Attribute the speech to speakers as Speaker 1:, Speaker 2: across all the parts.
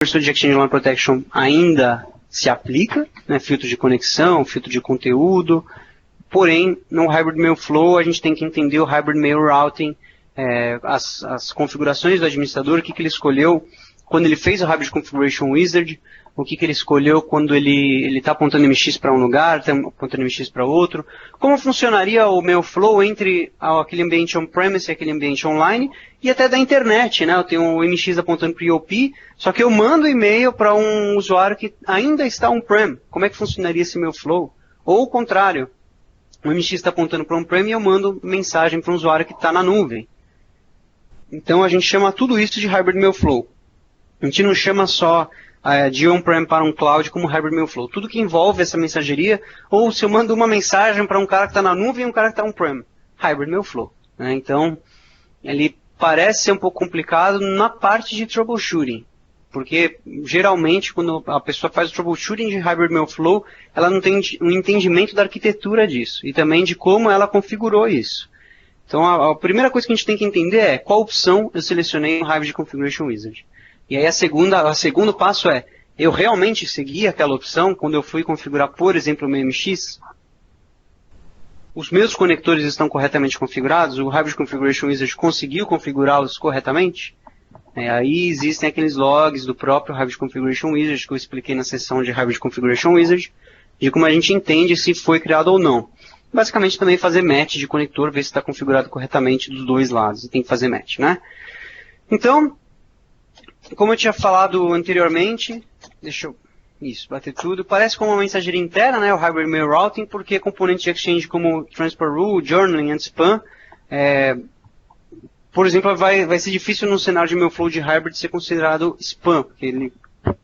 Speaker 1: Personal de Exchange Line Protection ainda se aplica, né, filtro de conexão, filtro de conteúdo, porém, no Hybrid Mail Flow a gente tem que entender o Hybrid Mail Routing, as configurações do administrador, o que ele escolheu quando ele fez o Hybrid Configuration Wizard, o que ele escolheu quando ele está apontando MX para um lugar, está apontando MX para outro, como funcionaria o Mail Flow entre aquele ambiente on-premise e aquele ambiente online, e até da internet, né? Eu tenho um MX apontando para o IOP, só que eu mando e-mail para um usuário que ainda está on-prem. Como é que funcionaria esse Mail Flow? Ou o contrário, o MX está apontando para on-prem e eu mando mensagem para um usuário que está na nuvem. Então a gente chama tudo isso de Hybrid Mail Flow. A gente não chama só de on-prem para um cloud como Hybrid Mail Flow. Tudo que envolve essa mensageria, ou se eu mando uma mensagem para um cara que está na nuvem e um cara que está on-prem. Hybrid Mail Flow. Né? Então, ele parece ser um pouco complicado na parte de troubleshooting. Porque, geralmente, quando a pessoa faz o troubleshooting de Hybrid Mail Flow, ela não tem um entendimento da arquitetura disso. E também de como ela configurou isso. Então, a primeira coisa que a gente tem que entender é qual opção eu selecionei no Hybrid Configuration Wizard. E aí o segundo passo é, eu realmente segui aquela opção quando eu fui configurar, por exemplo, o meu MX? Os meus conectores estão corretamente configurados? O Hybrid Configuration Wizard conseguiu configurá-los corretamente? Aí existem aqueles logs do próprio Hybrid Configuration Wizard que eu expliquei na sessão de Hybrid Configuration Wizard, de como a gente entende se foi criado ou não. Basicamente também fazer match de conector, ver se está configurado corretamente dos dois lados. E tem que fazer match, né? Então, como eu tinha falado anteriormente, deixa eu bater tudo. Parece como uma mensageria interna, né, o Hybrid Mail Routing, porque componentes de Exchange como Transport Rule, Journaling e Spam, por exemplo, vai ser difícil no cenário de Mail Flow de Hybrid ser considerado Spam, porque ele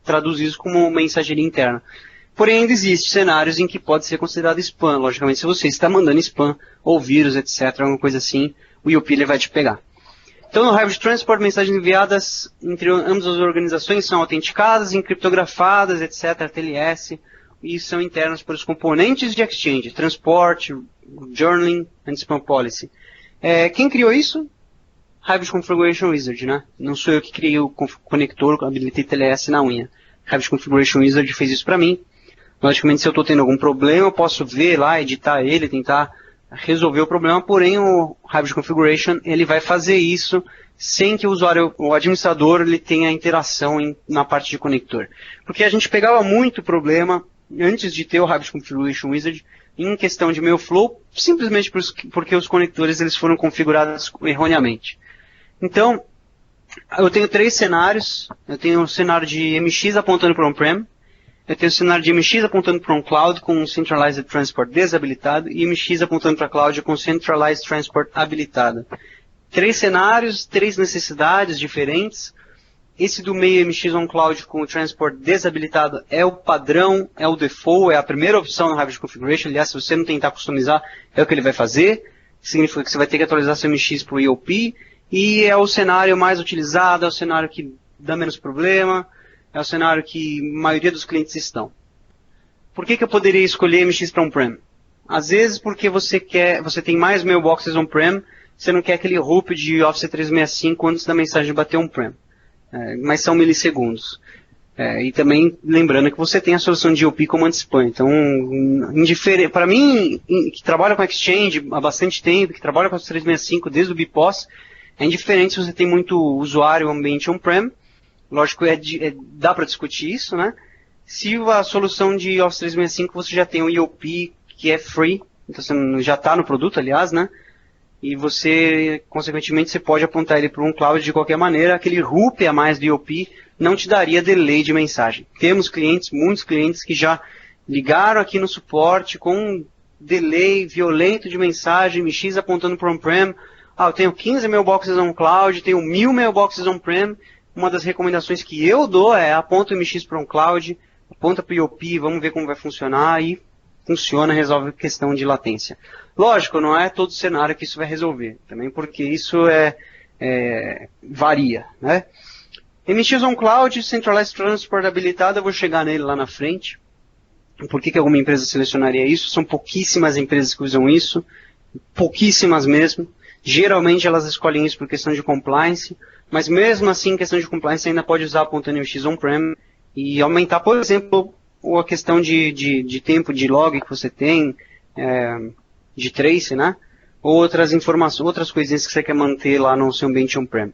Speaker 1: traduz isso como mensageria interna. Porém, ainda existem cenários em que pode ser considerado spam. Logicamente, se você está mandando spam, ou vírus, etc., alguma coisa assim, o IOP ele vai te pegar. Então, no Hybrid Transport, mensagens enviadas entre ambas as organizações são autenticadas, encriptografadas, etc., TLS, e são internas para os componentes de Exchange, Transport, Journaling e Spam Policy. Quem criou isso? Hybrid Configuration Wizard, né? Não sou eu que criei o conector, habilitei TLS na unha. Hybrid Configuration Wizard fez isso para mim. Logicamente, se eu estou tendo algum problema, eu posso ver lá, editar ele, tentar resolver o problema, porém o Hybrid Configuration ele vai fazer isso sem que o usuário, o administrador, ele tenha interação na parte de conector. Porque a gente pegava muito problema antes de ter o Hybrid Configuration Wizard em questão de Mail Flow, simplesmente porque os conectores eles foram configurados erroneamente. Então, eu tenho três cenários. Eu tenho um cenário de MX apontando para on-prem. Eu tenho um cenário de MX apontando para um cloud com Centralized Transport desabilitado e MX apontando para cloud com Centralized Transport habilitado. Três cenários, três necessidades diferentes. Esse do meio MX on cloud com o Transport desabilitado é o padrão, é o default, é a primeira opção no Hybrid Configuration. Aliás, se você não tentar customizar, é o que ele vai fazer. Significa que você vai ter que atualizar seu MX para o IOP. E é o cenário mais utilizado, é o cenário que dá menos problema. É o cenário que a maioria dos clientes estão. Por que eu poderia escolher MX para on-prem? Às vezes porque você tem mais mailboxes on-prem, você não quer aquele hoop de Office 365 antes da mensagem bater on-prem. Mas são milissegundos. E também lembrando que você tem a solução de IOP como anti-spam. Então, para mim, que trabalha com Exchange há bastante tempo, que trabalha com Office 365 desde o BPOS, é indiferente se você tem muito usuário ambiente on-prem. Lógico, dá para discutir isso, né? Se a solução de Office 365 você já tem o IOP que é free, então você já está no produto, aliás, né? E você, consequentemente, você pode apontar ele para um cloud de qualquer maneira, aquele hoop a mais do IOP não te daria delay de mensagem. Temos clientes, muitos clientes que já ligaram aqui no suporte com um delay violento de mensagem, MX apontando para on-prem. Eu tenho 15 mailboxes on cloud, tenho 1000 mailboxes on-prem. Uma das recomendações que eu dou é aponta o MX para um cloud, aponta para o IOP, vamos ver como vai funcionar e funciona, resolve a questão de latência. Lógico, não é todo cenário que isso vai resolver, também porque isso varia, né? MX on cloud, Centralized Transport habilitado, eu vou chegar nele lá na frente. Por que alguma empresa selecionaria isso? São pouquíssimas empresas que usam isso, pouquíssimas mesmo. Geralmente elas escolhem isso por questão de compliance. mas mesmo assim, em questão de compliance, você ainda pode usar apontando MX on-prem e aumentar, por exemplo, a questão de tempo de log que você tem, de trace, né? Outras informações, outras coisinhas que você quer manter lá no seu ambiente on-prem.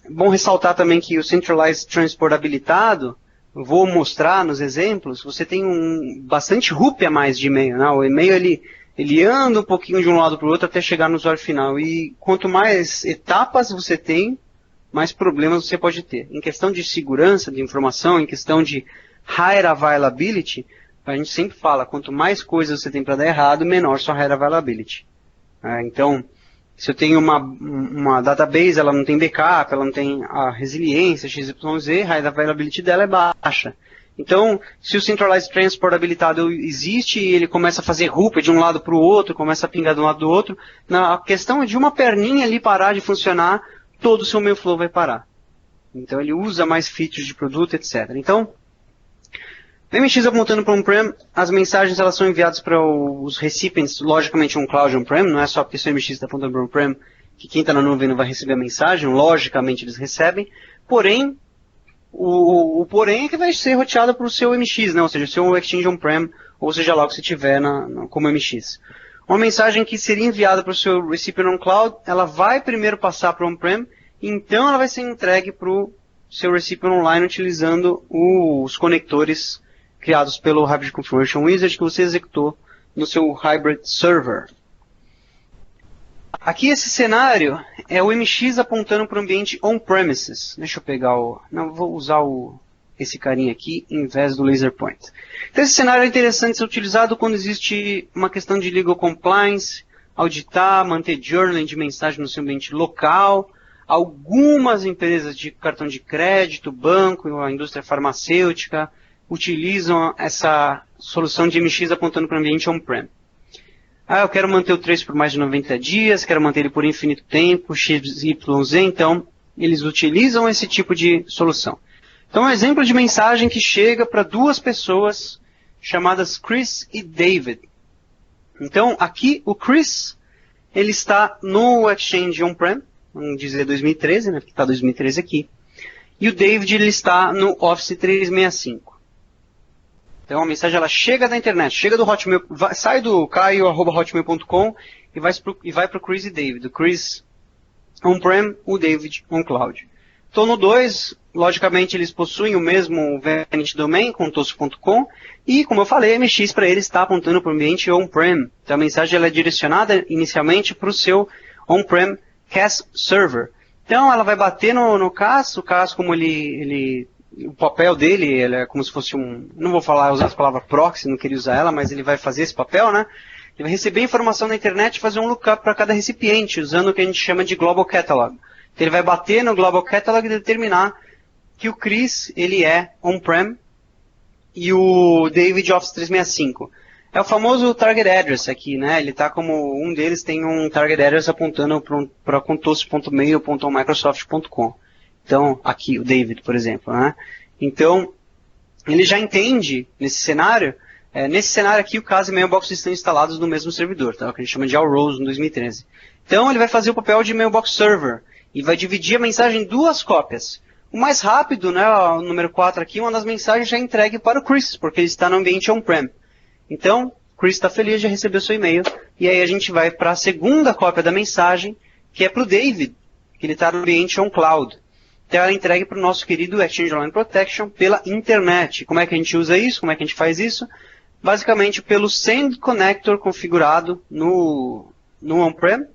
Speaker 1: Bom ressaltar também que o Centralized Transport habilitado, eu vou mostrar nos exemplos, você tem bastante root a mais de e-mail, né? O e-mail ele anda um pouquinho de um lado para o outro até chegar no usuário final. E quanto mais etapas você tem, mais problemas você pode ter. Em questão de segurança de informação, em questão de higher availability, a gente sempre fala, quanto mais coisas você tem para dar errado, menor sua higher availability. Então, se eu tenho uma database, ela não tem backup, ela não tem a resiliência, XYZ, a higher availability dela é baixa. Então, se o Centralized Transport habilitado existe e ele começa a fazer root de um lado para o outro, começa a pingar de um lado do outro, na questão de uma perninha ali parar de funcionar, todo o seu mail flow vai parar. Então, ele usa mais features de produto, etc. Então, o MX apontando para on-prem, as mensagens elas são enviadas para os recipients, logicamente um cloud on-prem, não é só porque o seu MX está apontando para on-prem que quem está na nuvem não vai receber a mensagem, logicamente eles recebem, porém, o porém é que vai ser roteado para o seu MX, né? Ou seja, o seu Exchange on-prem, ou seja lá o que você tiver como MX. Uma mensagem que seria enviada para o seu recipient on cloud, ela vai primeiro passar para o on-prem, então ela vai ser entregue para o seu recipient online utilizando os conectores criados pelo Hybrid Configuration Wizard que você executou no seu Hybrid Server. Aqui esse cenário é o MX apontando para o ambiente on-premises. Deixa eu pegar vou usar esse carinha aqui em vez do laser point. Então esse cenário é interessante ser utilizado quando existe uma questão de legal compliance, auditar, manter journaling de mensagem no seu ambiente local. Algumas empresas de cartão de crédito, banco, a indústria farmacêutica, utilizam essa solução de MX apontando para o ambiente on-prem. Eu quero manter o trace por mais de 90 dias, quero manter ele por infinito tempo, XYZ, então eles utilizam esse tipo de solução. Então, um exemplo de mensagem que chega para duas pessoas chamadas Chris e David. Então, aqui o Chris, ele está no Exchange on-prem, vamos dizer 2013, né, porque está 2013 aqui. E o David, ele está no Office 365. Então a mensagem ela chega da internet, chega do Hotmail, sai do caio@hotmail.com e vai para o Chris e David. O Chris on-prem, o David on-cloud. Então no 2, logicamente eles possuem o mesmo Vanity Domain com tosso.com e como eu falei, a MX para eles está apontando para o ambiente on-prem. Então a mensagem ela é direcionada inicialmente para o seu on-prem CAS server. Então ela vai bater no CAS, o CAS como o papel dele, ele é como se fosse não vou usar a palavra proxy, não queria usar ela, mas ele vai fazer esse papel, né? Ele vai receber informação na internet e fazer um lookup para cada recipiente, usando o que a gente chama de Global Catalog. Então ele vai bater no Global Catalog e determinar que o Chris, ele é on-prem e o David Office 365. É o famoso target address aqui, né? Ele está como, um deles tem um target address apontando para contoso.mail.microsoft.com. Então, aqui, o David, por exemplo, né? Então, ele já entende, nesse cenário aqui, o caso e mailbox estão instalados no mesmo servidor, tá? O que a gente chama de All Rows no 2013. Então, ele vai fazer o papel de mailbox server e vai dividir a mensagem em duas cópias. O mais rápido, né, o número 4 aqui, uma das mensagens já é entregue para o Chris, porque ele está no ambiente on-prem. Então, o Chris está feliz de receber seu e-mail, e aí a gente vai para a segunda cópia da mensagem, que é para o David, que ele está no ambiente on-cloud. Então ela é entregue para o nosso querido Exchange Online Protection pela internet. Como é que a gente usa isso? Como é que a gente faz isso? Basicamente pelo Send Connector configurado no on-prem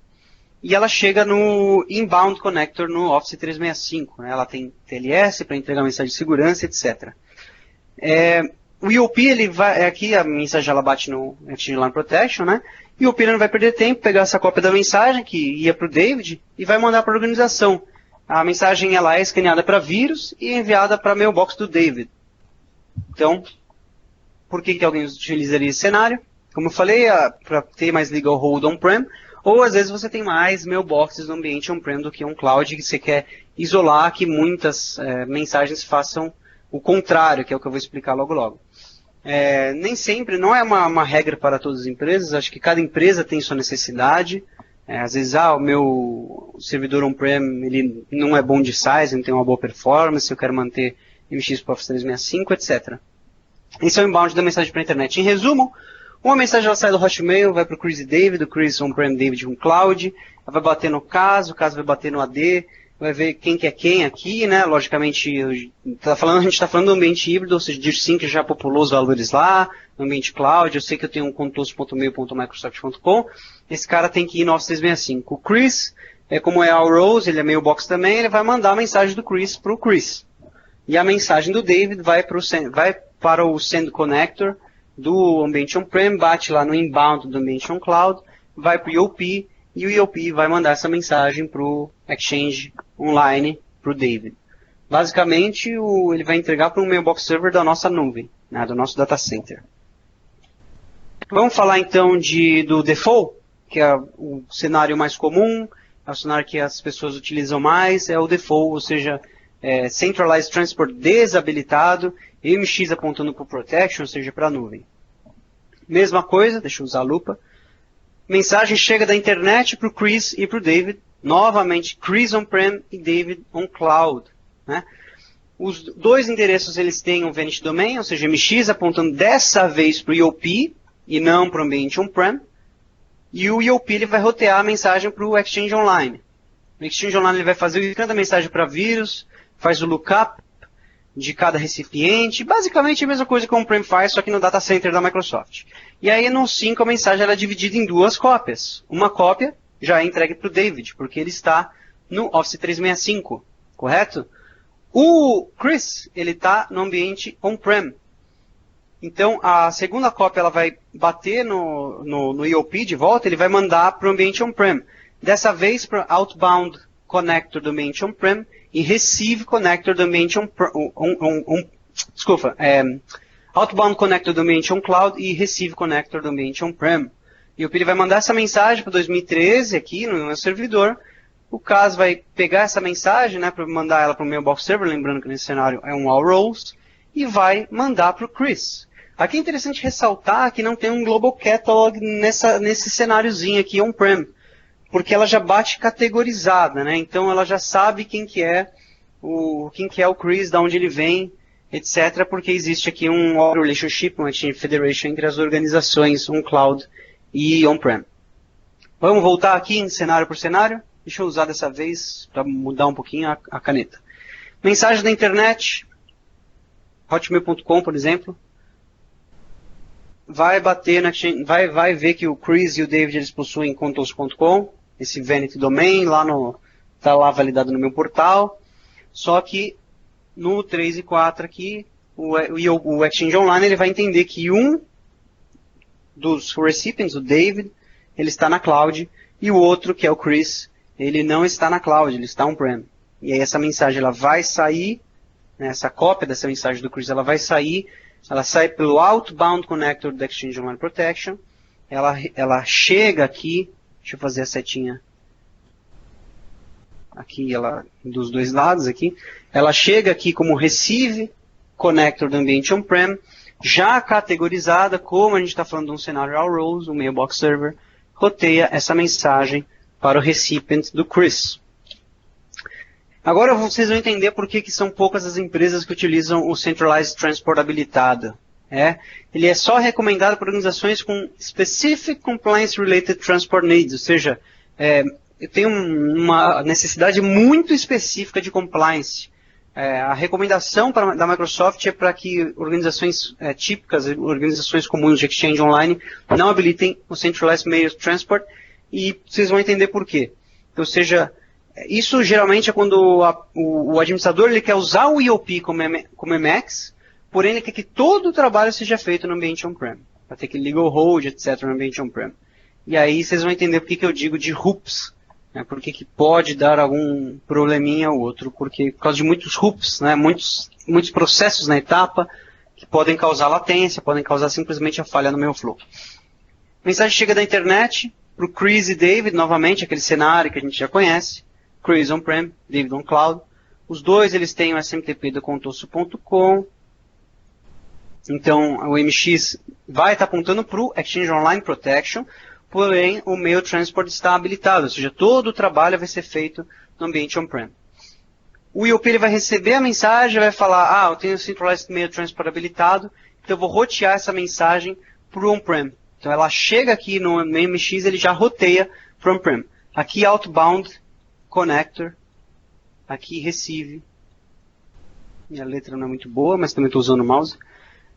Speaker 1: e ela chega no Inbound Connector no Office 365. Né? Ela tem TLS para entregar mensagem de segurança, etc. O IOP, ele vai, aqui a mensagem ela bate no Exchange Online Protection, né? E o IOP não vai perder tempo, pegar essa cópia da mensagem que ia para o David e vai mandar para a organização. A mensagem ela é escaneada para vírus e enviada para a mailbox do David. Então, por que alguém utilizaria esse cenário? Como eu falei, para ter mais legal hold on-prem, ou às vezes você tem mais mailboxes no ambiente on-prem do que on-cloud, que você quer isolar que muitas mensagens façam o contrário, que é o que eu vou explicar logo logo. Nem sempre, não é uma regra para todas as empresas, acho que cada empresa tem sua necessidade. Às vezes, o meu servidor on-prem ele não é bom de size, não tem uma boa performance, eu quero manter MX para Office 365, etc. Esse é o inbound da mensagem para a internet. Em resumo, uma mensagem ela sai do Hotmail, vai para o Chris e David, o Chris on-prem, David com cloud, vai bater no caso, o caso vai bater no AD, vai ver quem que é quem aqui, né? Logicamente, a gente está falando do ambiente híbrido, ou seja, DIR5 já populou os valores lá, no ambiente cloud, eu sei que eu tenho um contoso.mail.microsoft.com, esse cara tem que ir no Office 365. O Chris, como é a Rose, ele é mailbox também, ele vai mandar a mensagem do Chris para o Chris. E a mensagem do David vai para o Send Connector do ambiente on-prem, bate lá no inbound do ambiente on-cloud, vai para o EOP, e o EOP vai mandar essa mensagem para o Exchange Online, para o David. Basicamente, ele vai entregar para um mailbox server da nossa nuvem, né, do nosso data center. Vamos falar então do default, que é o cenário mais comum, é o cenário que as pessoas utilizam mais, é o default, ou seja, Centralized Transport desabilitado, MX apontando para o Protection, ou seja, para a nuvem. Mesma coisa, deixa eu usar a lupa. Mensagem chega da internet para o Chris e para o David. Novamente, Chris on-prem e David on-cloud. Né? Os dois endereços eles têm um Vanity Domain, ou seja, MX apontando dessa vez para o EOP e não para o ambiente on-prem. E o EOP ele vai rotear a mensagem para o Exchange Online. O Exchange Online ele vai fazer o scan da mensagem para vírus, faz o lookup de cada recipiente, basicamente a mesma coisa que o on-prem faz, só que no data center da Microsoft. E aí no 5 a mensagem ela é dividida em duas cópias. Uma cópia já é entregue para o David, porque ele está no Office 365, correto? O Chris, ele está no ambiente on-prem. Então a segunda cópia ela vai bater no EOP de volta, ele vai mandar para o ambiente on-prem. Dessa vez para Outbound Connector do ambiente on-prem e Receive Connector do ambiente Outbound Connector do ambiente on-cloud e Receive Connector do ambiente on-prem. E o ele vai mandar essa mensagem para 2013 aqui no meu servidor. O caso vai pegar essa mensagem, né, para mandar ela para o mailbox server, lembrando que nesse cenário é um all roles, e vai mandar para o Chris. Aqui é interessante ressaltar que não tem um Global Catalog nesse cenáriozinho aqui on-prem, porque ela já bate categorizada, né? Então ela já sabe quem que é o Chris, de onde ele vem, etc. Porque existe aqui um all relationship, uma federation entre as organizações on-cloud e on-prem. Vamos voltar aqui em cenário por cenário. Deixa eu usar dessa vez para mudar um pouquinho a caneta. Mensagem da internet, hotmail.com, por exemplo. Vai bater vai ver que o Chris e o David eles possuem contos.com, esse Vanity Domain, está lá validado no meu portal. Só que no 3 e 4 aqui, o Exchange Online ele vai entender que um dos recipients, o David, ele está na cloud, e o outro, que é o Chris, ele não está na cloud, ele está on-prem. E aí essa mensagem ela vai sair, né, essa cópia dessa mensagem do Chris, ela sai pelo Outbound Connector do Exchange Online Protection, ela chega aqui, deixa eu fazer a setinha aqui, dos dois lados aqui, ela chega aqui como Receive Connector do ambiente on-prem, já categorizada, como a gente está falando de um cenário all roles, um mailbox server, roteia essa mensagem para o recipient do Chris. Agora vocês vão entender por que são poucas as empresas que utilizam o Centralized Transport habilitado. Ele é só recomendado por organizações com Specific Compliance Related Transport Needs, ou seja, tem uma necessidade muito específica de compliance. A recomendação da Microsoft é para que organizações típicas, organizações comuns de Exchange Online, não habilitem o Centralized Mail Transport, e vocês vão entender por quê. Ou seja, isso geralmente é quando o administrador ele quer usar o EOP como Emacs, porém ele quer que todo o trabalho seja feito no ambiente on-prem. Vai ter que legal hold, etc. no ambiente on-prem. E aí vocês vão entender por que eu digo de hoops. Por que pode dar algum probleminha ou outro. Por causa de muitos hoops, né, muitos processos na etapa que podem causar latência, podem causar simplesmente a falha no meu flow. Mensagem chega da internet para o Chris e David, novamente, aquele cenário que a gente já conhece. Chris on-prem, David on-cloud. Os dois eles têm o SMTP do contoso.com. Então o MX vai estar apontando para o Exchange Online Protection. porém o Mail Transport está habilitado, ou seja, todo o trabalho vai ser feito no ambiente on-prem. O IOP ele vai receber a mensagem, vai falar, eu tenho o Centralized Mail Transport habilitado, então eu vou rotear essa mensagem para o on-prem. Então ela chega aqui no MX, ele já roteia para o on-prem. Aqui Outbound Connector, aqui Receive. Minha letra não é muito boa, mas também estou usando o mouse.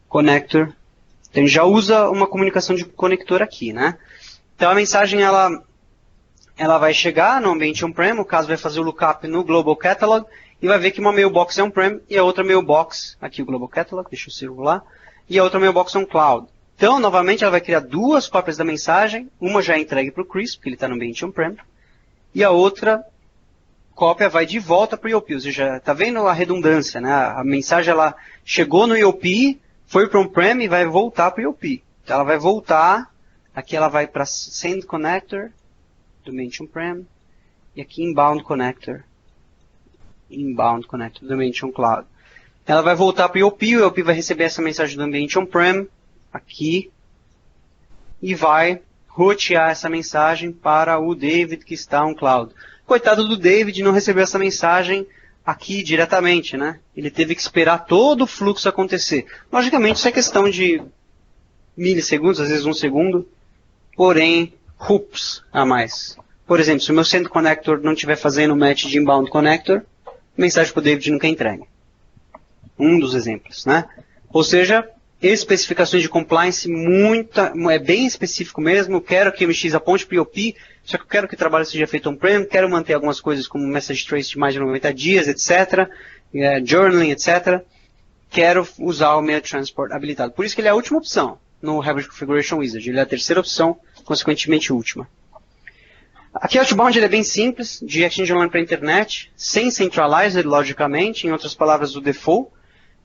Speaker 1: Connector. Então já usa uma comunicação de conector aqui, né? Então a mensagem ela vai chegar no ambiente on-prem, o caso vai fazer o lookup no Global Catalog e vai ver que uma mailbox é on-prem e a outra mailbox, aqui o Global Catalog, deixa eu circular, e a outra mailbox é on-cloud. Então, novamente, ela vai criar duas cópias da mensagem, uma já é entregue para o Chris, porque ele está no ambiente on-prem, e a outra cópia vai de volta para o IOP, ou seja, está vendo a redundância, né? A mensagem ela chegou no IOP, foi para o on-prem e vai voltar para o IOP. Então ela vai voltar, aqui ela vai para Send Connector, do ambiente on-prem, e aqui Inbound Connector do ambiente on-cloud. Ela vai voltar para o IOP vai receber essa mensagem do ambiente on-prem, aqui, e vai rotear essa mensagem para o David que está on-cloud. Coitado do David, não recebeu essa mensagem aqui diretamente, né? Ele teve que esperar todo o fluxo acontecer. Logicamente, isso é questão de milissegundos, às vezes 1 segundo, porém, hoops a mais. Por exemplo, se o meu Send Connector não estiver fazendo o match de Inbound Connector, a mensagem para o David nunca é entregue. Um dos exemplos, né? Ou seja, especificações de compliance é bem específico mesmo. Eu quero que o MX aponte para o IOP, só que eu quero que o trabalho seja feito on-prem, quero manter algumas coisas como message trace de mais de 90 dias, etc., journaling, etc. Quero usar o Mail Transport habilitado. Por isso que ele é a última opção no Hybrid Configuration Wizard. Ele é a terceira opção, consequentemente última. Aqui o Outbound ele é bem simples, de Exchange Online para a internet, sem centralizer, logicamente, em outras palavras, o default.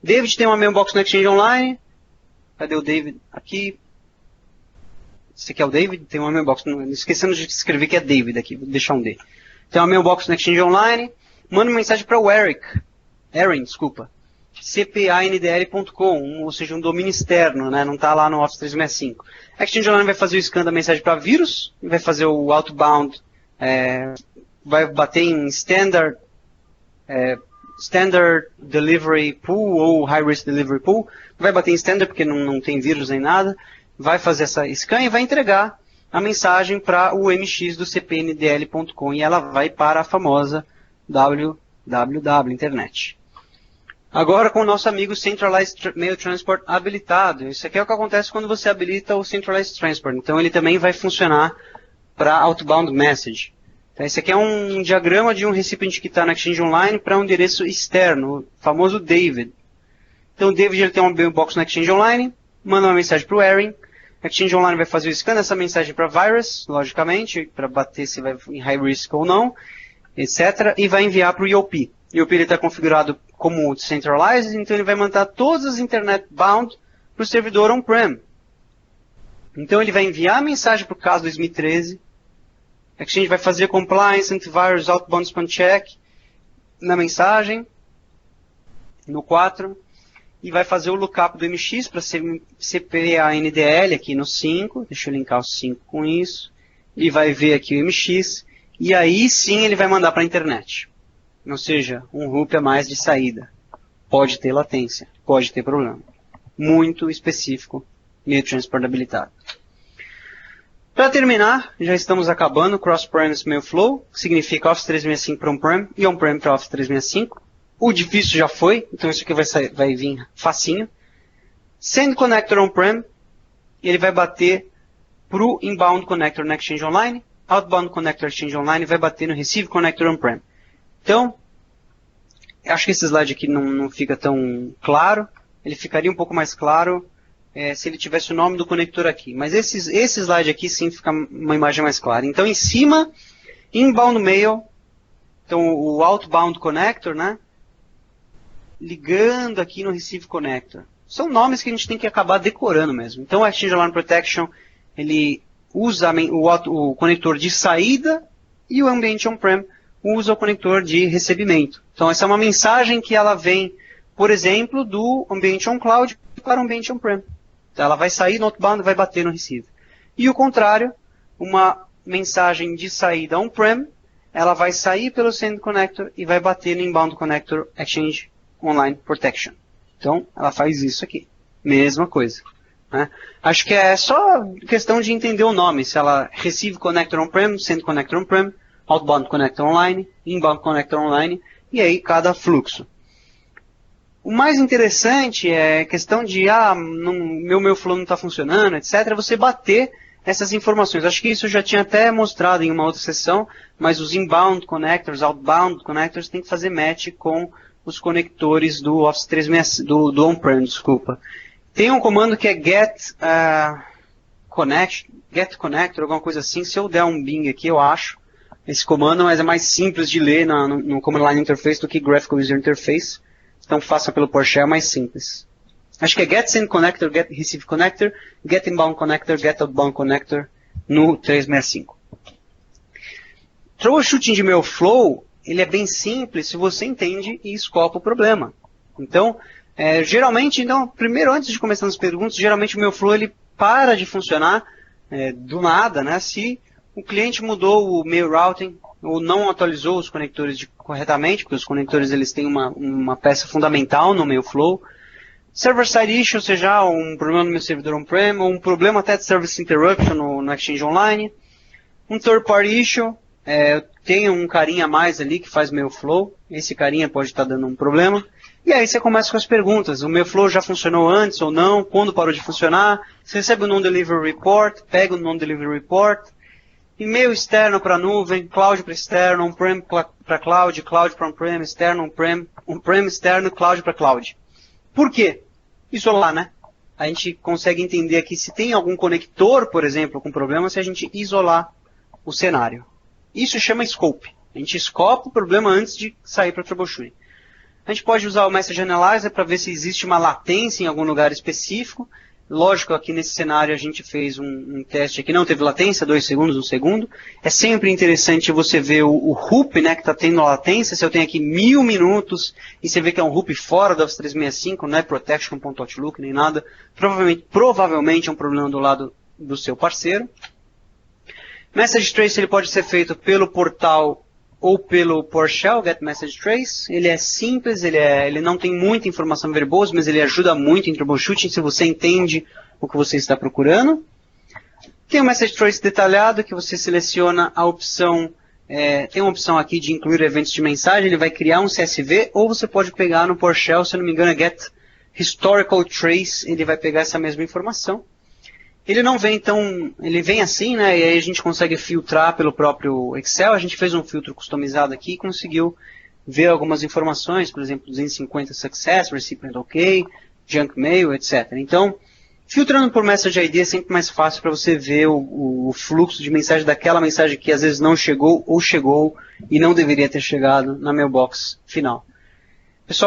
Speaker 1: David tem uma mailbox no Exchange Online. Cadê o David? Aqui. Esse aqui é o David, tem uma mailbox, esquecendo de escrever que é David aqui, vou deixar um D. Tem uma mailbox no Exchange Online, manda uma mensagem para o Erin, cpandl.com, ou seja, um domínio externo, né? Não está lá no Office 365. A Exchange Online vai fazer o scan da mensagem para vírus, vai fazer o outbound, vai bater em standard Delivery Pool ou High Risk Delivery Pool, vai bater em standard porque não tem vírus nem nada, vai fazer essa scan e vai entregar a mensagem para o MX do cpndl.com e ela vai para a famosa www internet. Agora com o nosso amigo Centralized Mail Transport habilitado. Isso aqui é o que acontece quando você habilita o Centralized Transport. Então ele também vai funcionar para Outbound Message. Então, esse aqui é um diagrama de um recipiente que está na Exchange Online para um endereço externo, o famoso David. Então o David ele tem uma mailbox na Exchange Online, manda uma mensagem para o Erin. A Exchange Online vai fazer o scan dessa mensagem para virus, logicamente, para bater se vai em high risk ou não, etc. E vai enviar para o IOP. O IOP está configurado como centralized, então ele vai mandar todas as internet bound para o servidor on-prem. Então ele vai enviar a mensagem para o caso 2013, a Exchange vai fazer compliance, antivirus, outbound spam check na mensagem, no 4, e vai fazer o lookup do MX para cpandl aqui no 5, deixa eu linkar o 5 com isso, ele vai ver aqui o MX, e aí sim ele vai mandar para a internet. Ou seja, um RUP a mais de saída. Pode ter latência, pode ter problema. Muito específico, Mail Transport habilitado. Para terminar, já estamos acabando Cross-Premise Mail Flow, que significa Office 365 para on-prem e on-prem para Office 365. O difícil já foi, então isso aqui vai vir facinho. Send Connector on-prem, ele vai bater para o Inbound Connector na Exchange Online, Outbound Connector Exchange Online vai bater no Receive Connector on-prem. Então, acho que esse slide aqui não fica tão claro, ele ficaria um pouco mais claro se ele tivesse o nome do conector aqui. Mas esse slide aqui sim fica uma imagem mais clara. Então, em cima, Inbound Mail, então o Outbound Connector, né? Ligando aqui no Receive Connector. São nomes que a gente tem que acabar decorando mesmo. Então, o Exchange Alarm Protection, ele usa o conector de saída e o ambiente on-prem usa o conector de recebimento. Então, essa é uma mensagem que ela vem, por exemplo, do ambiente on-cloud para o ambiente on-prem. Então, ela vai sair no outbound e vai bater no receive. E o contrário, uma mensagem de saída on-prem, ela vai sair pelo Send Connector e vai bater no Inbound Connector Exchange Online Protection. Então, ela faz isso aqui. Mesma coisa. Né? Acho que é só questão de entender o nome. Se ela Receive Connector On-Prem, Send Connector On-Prem, Outbound Connector Online, Inbound Connector Online, e aí cada fluxo. O mais interessante é a questão de, meu flow não está funcionando, etc. Você bater essas informações. Acho que isso eu já tinha até mostrado em uma outra sessão, mas os Inbound Connectors, Outbound Connectors, tem que fazer match com os conectores do Office 365, do On-Prem, desculpa. Tem um comando que é get connector, alguma coisa assim. Se eu der um Bing aqui, eu acho esse comando, mas é mais simples de ler no Command Line Interface do que Graphical User Interface. Então faça pelo PowerShell, é mais simples. Acho que é Get Send Connector, Get Receive Connector, Get Inbound Connector, Get Outbound Connector no 365. Troubleshooting de MailFlow, ele é bem simples se você entende e escopa o problema. Então, geralmente, primeiro antes de começar as perguntas, geralmente o MailFlow ele para de funcionar do nada, né? Se o cliente mudou o mail routing ou não atualizou os conectores corretamente, porque os conectores eles têm uma peça fundamental no MailFlow. Server-side issue, ou seja, um problema no meu servidor on-prem, ou um problema até de service interruption no Exchange Online. Um third-party issue, tem um carinha a mais ali que faz MailFlow, esse carinha pode estar dando um problema. E aí você começa com as perguntas, o MailFlow já funcionou antes ou não, quando parou de funcionar, você recebe o Non-Delivery Report, pega o Non-Delivery Report, e-mail externo para nuvem, cloud para externo, on-prem para cloud, cloud para on-prem, externo, on-prem externo, cloud para cloud. Por quê? Isolar, né? A gente consegue entender aqui se tem algum conector, por exemplo, com problema, se a gente isolar o cenário. Isso chama scope. A gente escopa o problema antes de sair para troubleshooting. A gente pode usar o Message Analyzer para ver se existe uma latência em algum lugar específico. Lógico, aqui nesse cenário a gente fez um teste aqui, não teve latência, 2 segundos, 1 segundo. É sempre interessante você ver o RUP, né, que está tendo latência. Se eu tenho aqui 1000 minutos e você vê que é um RUP fora do Office 365, não é protection.outlook nem nada, provavelmente é um problema do lado do seu parceiro. Message Trace ele pode ser feito pelo portal ou pelo PowerShell, Get Message Trace. Ele é simples, ele não tem muita informação verbosa, mas ele ajuda muito em troubleshooting se você entende o que você está procurando. Tem o Message Trace detalhado, que você seleciona a opção, tem uma opção aqui de incluir eventos de mensagem, ele vai criar um CSV, ou você pode pegar no PowerShell, se eu não me engano é Get Historical Trace, ele vai pegar essa mesma informação. Ele não vem ele vem assim, né, e aí a gente consegue filtrar pelo próprio Excel, a gente fez um filtro customizado aqui e conseguiu ver algumas informações, por exemplo, 250 Success, Recipient OK, Junk Mail, etc. Então, filtrando por Message ID é sempre mais fácil para você ver o fluxo de mensagem daquela mensagem que às vezes não chegou ou chegou e não deveria ter chegado na mailbox final.